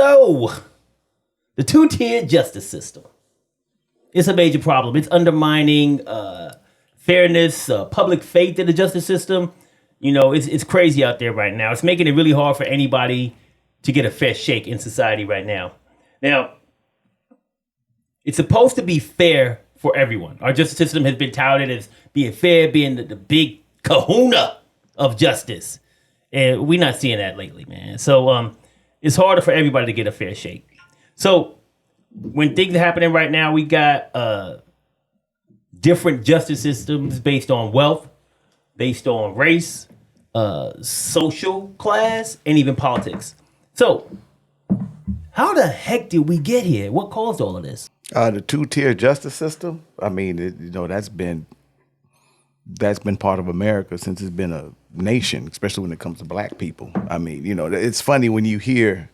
So, the two-tiered justice system. It's a major problem. It's undermining fairness, public faith in the justice system. You know, it's crazy out there right now. It's making it really hard for anybody to get a fair shake in society right now. Now, it's supposed to be fair for everyone. Our justice system has been touted as being fair, being the big kahuna of justice. And we're not seeing that lately, man. So it's harder for everybody to get a fair shake. So when things are happening right now, we got different justice systems based on wealth, based on race, social class, and even politics. So how the heck did we get here? What caused all of this? The two-tier justice system. I mean, that's been part of America since it's been a nation, especially when it comes to black people. I mean, it's funny when you hear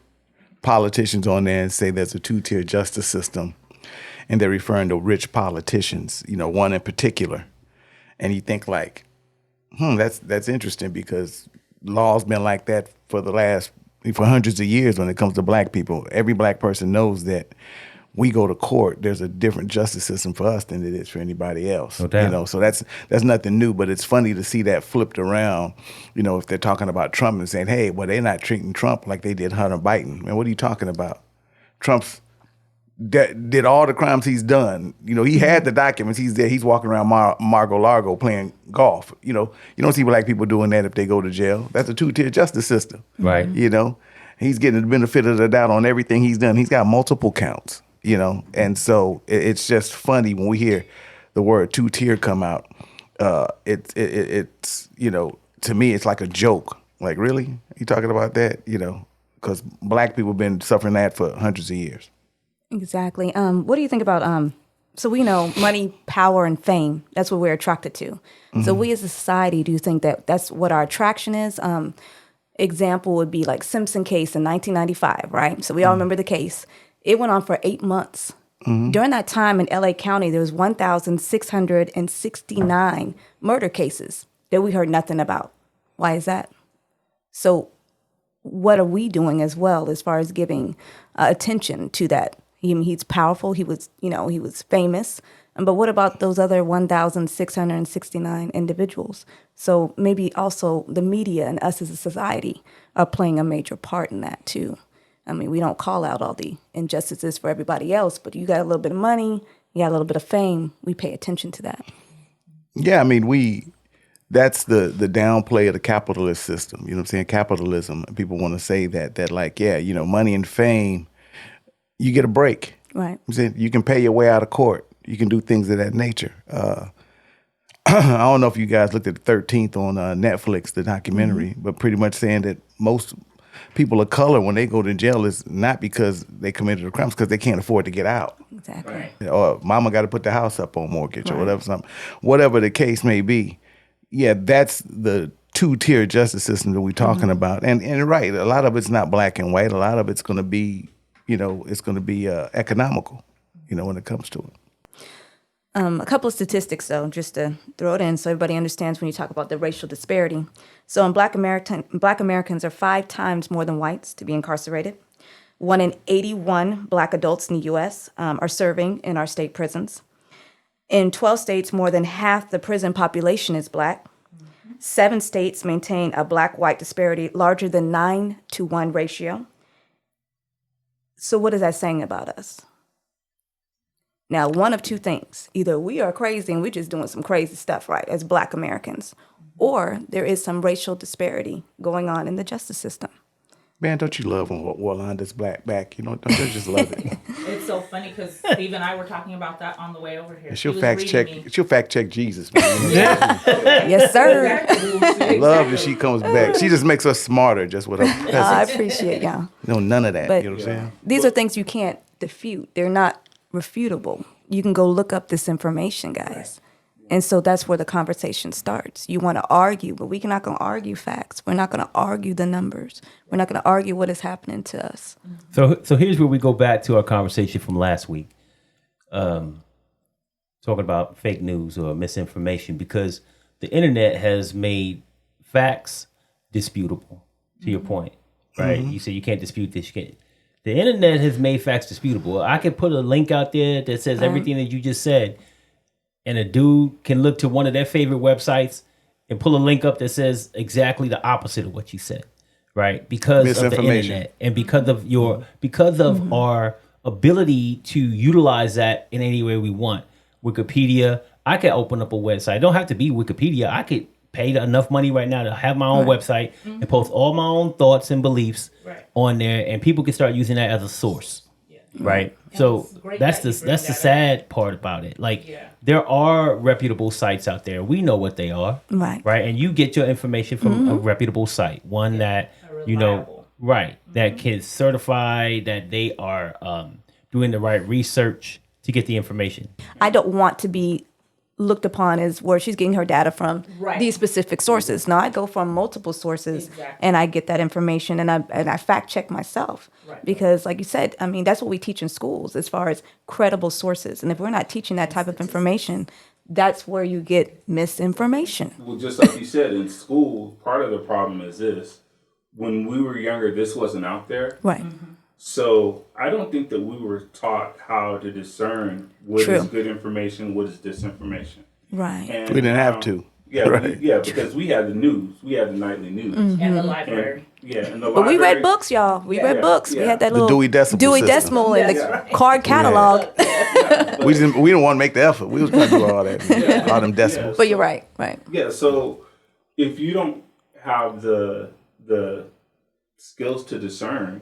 politicians on there and say there's a two-tier justice system, and they're referring to rich politicians, one in particular, and you think like, that's interesting because law's been like that for hundreds of years when it comes to black people. Every black person knows that we go to court, there's a different justice system for us than it is for anybody else. No So that's nothing new, but it's funny to see that flipped around, if they're talking about Trump and saying, hey, well, they're not treating Trump like they did Hunter Biden. Man, what are you talking about? Trump's did all the crimes he's done. He had the documents. He's there. He's walking around Mar-a-Lago playing golf. You don't see black people doing that if they go to jail. That's a two-tier justice system. Right. He's getting the benefit of the doubt on everything he's done. He's got multiple counts, and so it's just funny when we hear the word two-tier come out. It's to me, it's like a joke. Like, really? You talking about that? Because black people have been suffering that for hundreds of years. Exactly. What do you think about, so we know money, power, and fame, that's what we're attracted to. Mm-hmm. So we as a society, do you think that that's what our attraction is? Example would be like Simpson case in 1995, right? So we all remember the case. It went on for 8 months. Mm-hmm. During that time in LA County, there was 1,669 murder cases that we heard nothing about. Why is that? So what are we doing as well as far as giving attention to that? He's powerful. He was famous. But what about those other 1,669 individuals? So maybe also the media and us as a society are playing a major part in that too. I mean, we don't call out all the injustices for everybody else, but you got a little bit of money, you got a little bit of fame, we pay attention to that. Yeah, I mean, that's the downplay of the capitalist system. You know what I'm saying? Capitalism. People want to say that like, yeah, money and fame, you get a break. Right. You can pay your way out of court. You can do things of that nature. I don't know if you guys looked at the 13th on Netflix, the documentary, but pretty much saying that most people of color, when they go to jail, is not because they committed a crime, it's because they can't afford to get out. Exactly. Right. Or mama got to put the house up on mortgage or whatever the case may be. Yeah, that's the two-tier justice system that we're talking about. And right, a lot of it's not black and white. A lot of it's going to be, it's going to be economical, when it comes to it. A couple of statistics, though, just to throw it in so everybody understands when you talk about the racial disparity. So Black Americans are 5 times more than whites to be incarcerated. 1 in 81 Black adults in the U.S. Are serving in our state prisons. In 12 states, more than half the prison population is Black. 7 states maintain a Black-white disparity larger than 9-to-1 ratio. So what is that saying about us? Now, one of two things. Either we are crazy and we're just doing some crazy stuff, right, as Black Americans, or there is some racial disparity going on in the justice system. Man, don't you love when Walanda's black back? Don't you just love it? It's so funny because Steve and I were talking about that on the way over here. And she'll fact check Jesus, man. Yes, sir. I love that she comes back. She just makes us smarter just with her presence. I appreciate y'all. None of that. But You know what I'm saying? These are things you can't defute. They're not refutable. You can go look up this information, guys. And so that's where the conversation starts. You want to argue, but we're not going to argue facts. We're not going to argue the numbers. We're not going to argue what is happening to us. So here's where we go back to our conversation from last week, talking about fake news or misinformation, because the internet has made facts disputable, to your point, right? Mm-hmm. You say you can't dispute this. The internet has made facts disputable. I could put a link out there that says everything that you just said, and a dude can look to one of their favorite websites and pull a link up that says exactly the opposite of what you said, right? Because of the internet and because of our ability to utilize that in any way we want. Wikipedia, I could open up a website. It don't have to be Wikipedia. I could pay enough money right now to have my own website and post all my own thoughts and beliefs on there, and people can start using that as a source. Right. And so that's the sad part about it. Like there are reputable sites out there. We know what they are. Right. And you get your information from a reputable site, one that you know, that can certify that they are doing the right research to get the information. I don't want to be looked upon as where she's getting her data from these specific sources. No, I go from multiple sources and I get that information and I fact check myself because like you said, I mean, that's what we teach in schools as far as credible sources. And if we're not teaching that type of information, that's where you get misinformation. Well, just like you said, in school, part of the problem is this. When we were younger, this wasn't out there. Right. So I don't think that we were taught how to discern what is good information, what is disinformation. Right. And, we didn't have to. Yeah, because we had the news. We had the nightly news. And the library. And the library. But we read books, y'all. We read books. We had that little Dewey Decimal in the card catalog. We didn't want to make the effort. We was going to do all that, all them decimals. But you're right. Yeah, so if you don't have the skills to discern,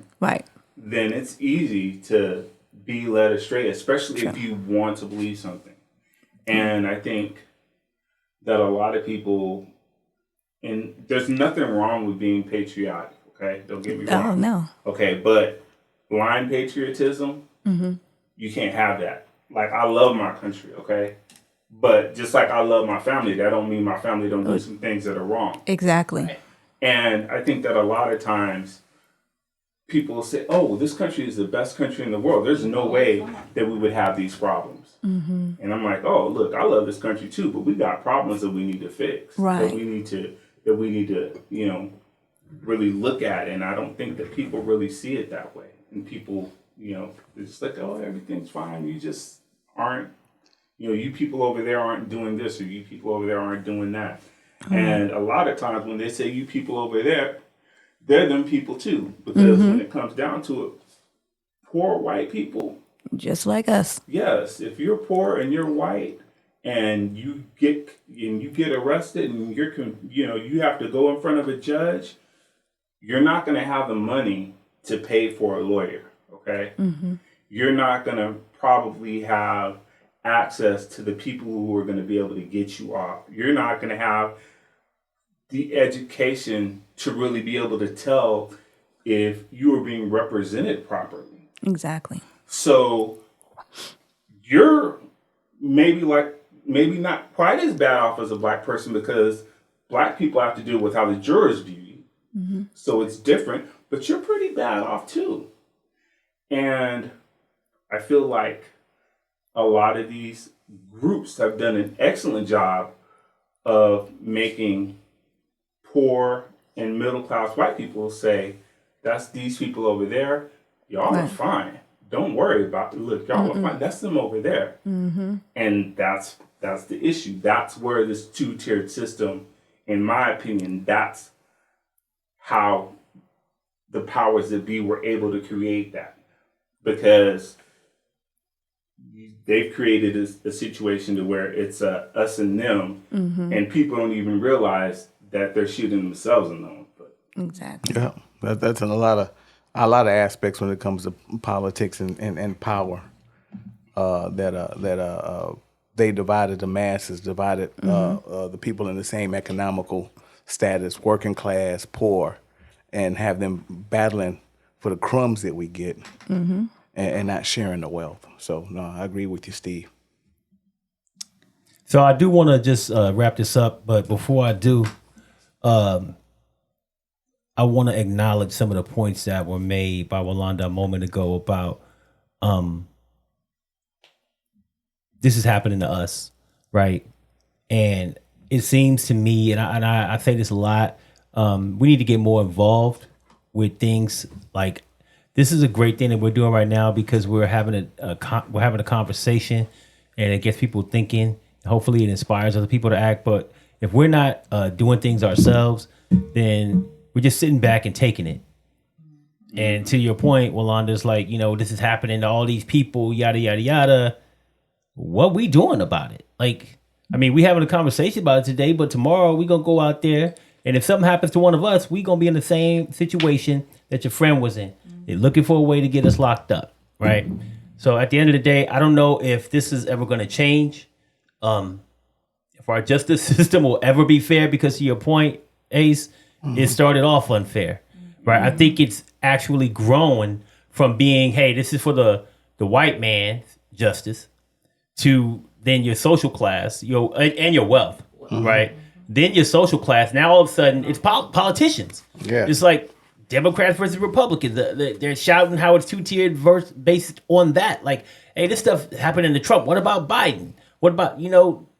then it's easy to be led astray, especially if you want to believe something. And I think that a lot of people, and there's nothing wrong with being patriotic, okay? Don't get me wrong. Oh, no. Okay, but blind patriotism, you can't have that. Like, I love my country, okay? But just like I love my family, that don't mean my family don't do some things that are wrong. Exactly. And I think that a lot of times people say, oh, this country is the best country in the world. There's no way that we would have these problems. And I'm like, oh, look, I love this country too, but we got problems that we need to fix. That we need to, you know, really look at. And I don't think that people really see it that way. And people, you know, it's just like, oh, everything's fine. You just aren't, you know, you people over there aren't doing this or you people over there aren't doing that. And a lot of times when they say you people over there, they're them people too. Because when it comes down to it, poor white people, just like us. Yes, if you're poor and you're white and you get arrested and you have to go in front of a judge, you're not going to have the money to pay for a lawyer, okay? You're not going to probably have access to the people who are going to be able to get you off. You're not going to have the education to really be able to tell if you are being represented properly. Exactly. So you're maybe not quite as bad off as a black person because black people have to deal with how the jurors view you. So it's different, but you're pretty bad off too. And I feel like a lot of these groups have done an excellent job of making poor and middle class white people say, that's these people over there. Y'all are fine. Don't worry about it. Look, y'all are fine. That's them over there. And that's the issue. That's where this two-tiered system, in my opinion, that's how the powers that be were able to create that. Because they've created a situation to where it's us and them, and people don't even realize that they're shooting themselves in them. Exactly. Yeah, that's in a lot of aspects when it comes to politics and power. They divided the masses, divided the people in the same economical status, working class, poor, and have them battling for the crumbs that we get and not sharing the wealth. So, no, I agree with you, Steve. So I do want to just wrap this up, but before I do, I want to acknowledge some of the points that were made by Walanda a moment ago about this is happening to us, right? And it seems to me, and I say this a lot, we need to get more involved with things like this is a great thing that we're doing right now because we're having we're having a conversation, and it gets people thinking. Hopefully, it inspires other people to act. But if we're not doing things ourselves, then we're just sitting back and taking it. And to your point, Walanda's like, this is happening to all these people, yada yada yada. What we doing about it? Like, I mean, we having a conversation about it today, but tomorrow we gonna go out there, and if something happens to one of us, we gonna be in the same situation that your friend was in. They're looking for a way to get us locked up, right? So at the end of the day, I don't know if this is ever gonna change. If our justice system will ever be fair, because to your point, Ace, it started off unfair, right? I think it's actually grown from being, hey, this is for the white man's justice, to then your social class, and your wealth, right? Then your social class. Now all of a sudden, it's politicians. Yeah. It's like Democrats versus Republicans. They're shouting how it's two-tiered based on that. Like, hey, this stuff happened in the Trump. What about Biden? What about,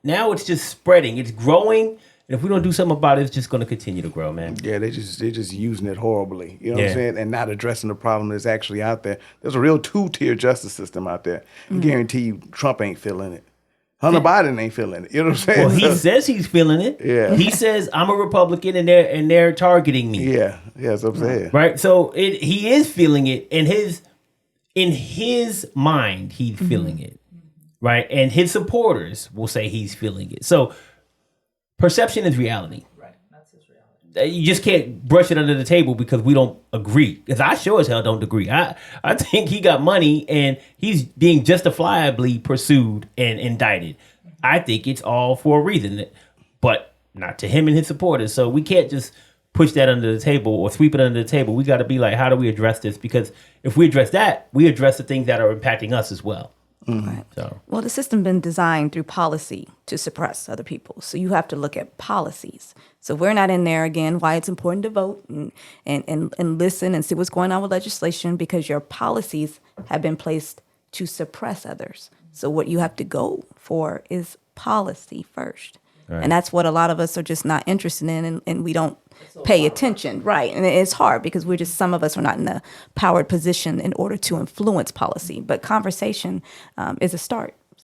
now it's just spreading. It's growing. And if we don't do something about it, it's just going to continue to grow, man. Yeah, they're just using it horribly. You know what Yeah. I'm saying? And not addressing the problem that's actually out there. There's a real two-tier justice system out there. I guarantee you Trump ain't feeling it. Hunter Biden ain't feeling it. You know what I'm saying? Well, he says he's feeling it. Yeah. He says, I'm a Republican and they're targeting me. Yeah, that's what I'm saying. Right? So he is feeling it. And in his mind, he's feeling it. Right? And his supporters will say he's feeling it. So perception is reality. Right. That's his reality. You just can't brush it under the table because we don't agree. Because I sure as hell don't agree. I think he got money and he's being justifiably pursued and indicted. I think it's all for a reason, but not to him and his supporters. So we can't just push that under the table or sweep it under the table. We got to be like, how do we address this? Because if we address that, we address the things that are impacting us as well. Right. So Well, the system been designed through policy to suppress other people. So you have to look at policies. So we're not in there again, why it's important to vote and listen and see what's going on with legislation, because your policies have been placed to suppress others. So what you have to go for is policy first. Right. And that's what a lot of us are just not interested in, and we don't pay attention. Right. And it's hard because some of us are not in the powered position in order to influence policy. But conversation is a start.